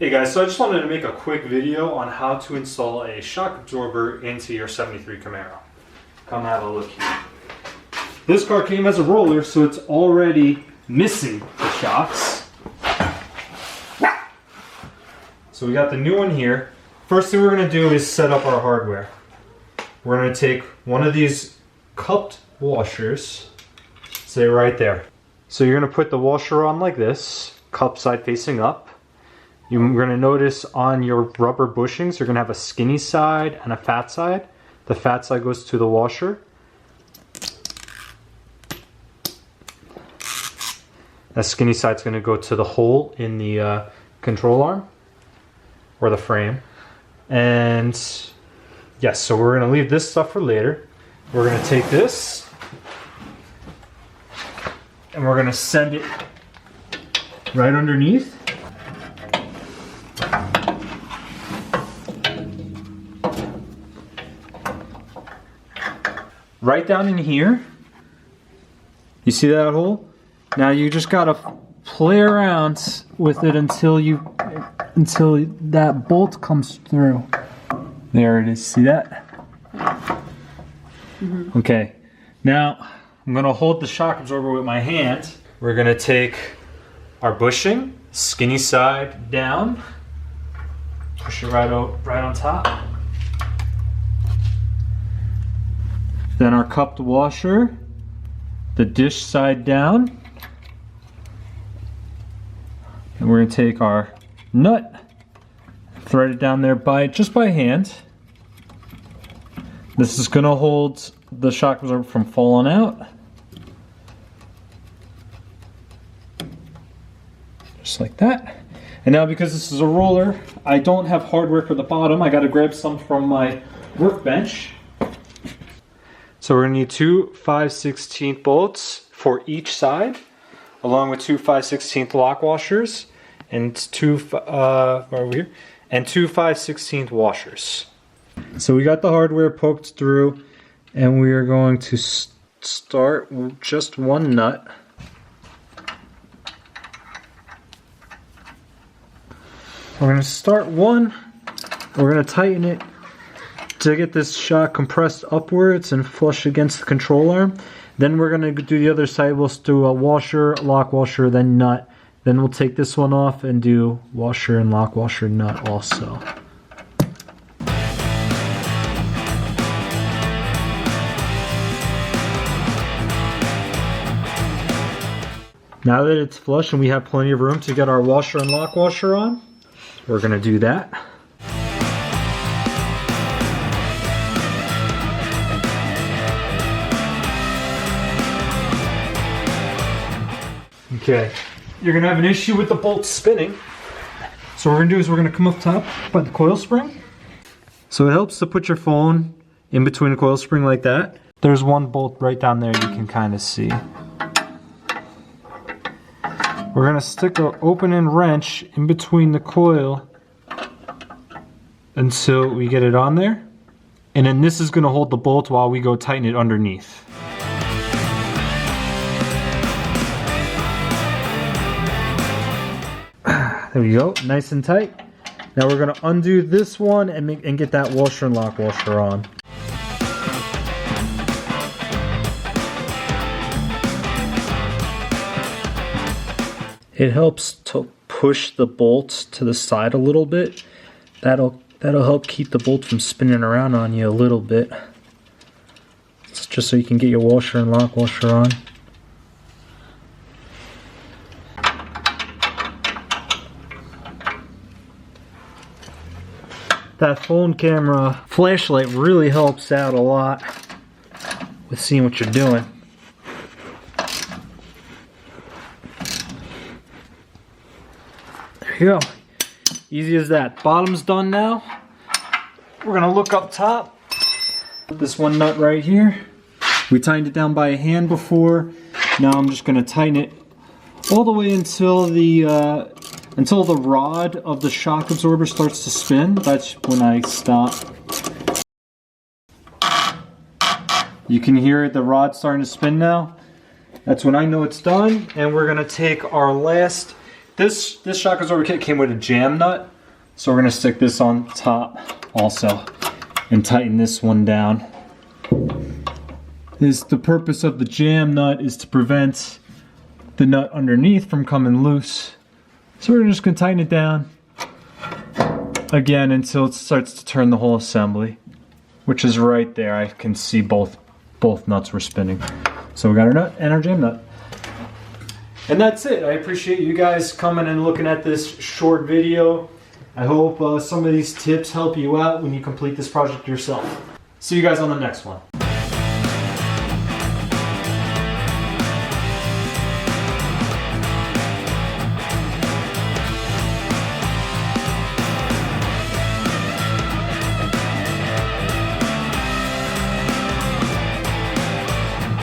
Hey guys, so I just wanted to make a quick video on how to install a shock absorber into your 73 Camaro. Come have a look here. This car came as a roller, so it's already missing the shocks. So we got the new one here. First thing we're going to do is set up our hardware. We're going to take one of these cupped washers, say right there. So you're going to put the washer on like this, cup side facing up. You're going to notice on your rubber bushings, you're going to have a skinny side and a fat side. The fat side goes to the washer. That skinny side's going to go to the hole in the control arm or the frame. And yes, so we're going to leave this stuff for later. We're going to take this and we're going to send it right underneath. Right down in here. You see that hole? Now you just gotta play around with it until that bolt comes through. There it is. See that? Mm-hmm. Okay. Now I'm gonna hold the shock absorber with my hand. We're gonna take our bushing, skinny side down, push it right on top. Then our cupped washer, the dish side down. And we're going to take our nut, thread it down there just by hand. This is going to hold the shock absorber from falling out. Just like that. And now because this is a roller, I don't have hardware for the bottom. I got to grab some from my workbench. So we're going to need two 5/16 bolts for each side, along with two 5/16 lock washers and two 5/16 washers. So we got the hardware poked through, and we are going to start with just one nut. We're going to start one. We're going to tighten it to get this shock compressed upwards and flush against the control arm. Then we're going to do the other side. We'll do a washer, lock washer, then nut. Then we'll take this one off and do washer and lock washer nut also. Now that it's flush and we have plenty of room to get our washer and lock washer on, we're going to do that. Okay, you're going to have an issue with the bolt spinning. So what we're going to do is we're going to come up top by the coil spring. So it helps to put your phone in between the coil spring like that. There's one bolt right down there you can kind of see. We're going to stick an open-end wrench in between the coil until we get it on there. And then this is going to hold the bolt while we go tighten it underneath. There we go, nice and tight. Now we're going to undo this one and get that washer and lock washer on. It helps to push the bolts to the side a little bit. That'll help keep the bolt from spinning around on you a little bit. It's just so you can get your washer and lock washer on. That phone camera flashlight really helps out a lot with seeing what you're doing. There you go. Easy as that. Bottom's done now. We're going to look up top. This one nut right here. We tightened it down by hand before. Now I'm just going to tighten it all the way until the rod of the shock absorber starts to spin. That's when I stop. You can hear the rod starting to spin now. That's when I know it's done. And we're going to take our last This shock absorber kit came with a jam nut, so we're gonna stick this on top also and tighten this one down. The purpose of the jam nut is to prevent the nut underneath from coming loose. So we're just gonna tighten it down again until it starts to turn the whole assembly, which is right there. I can see both nuts were spinning. So we got our nut and our jam nut. And that's it. I appreciate you guys coming and looking at this short video. I hope some of these tips help you out when you complete this project yourself. See you guys on the next one.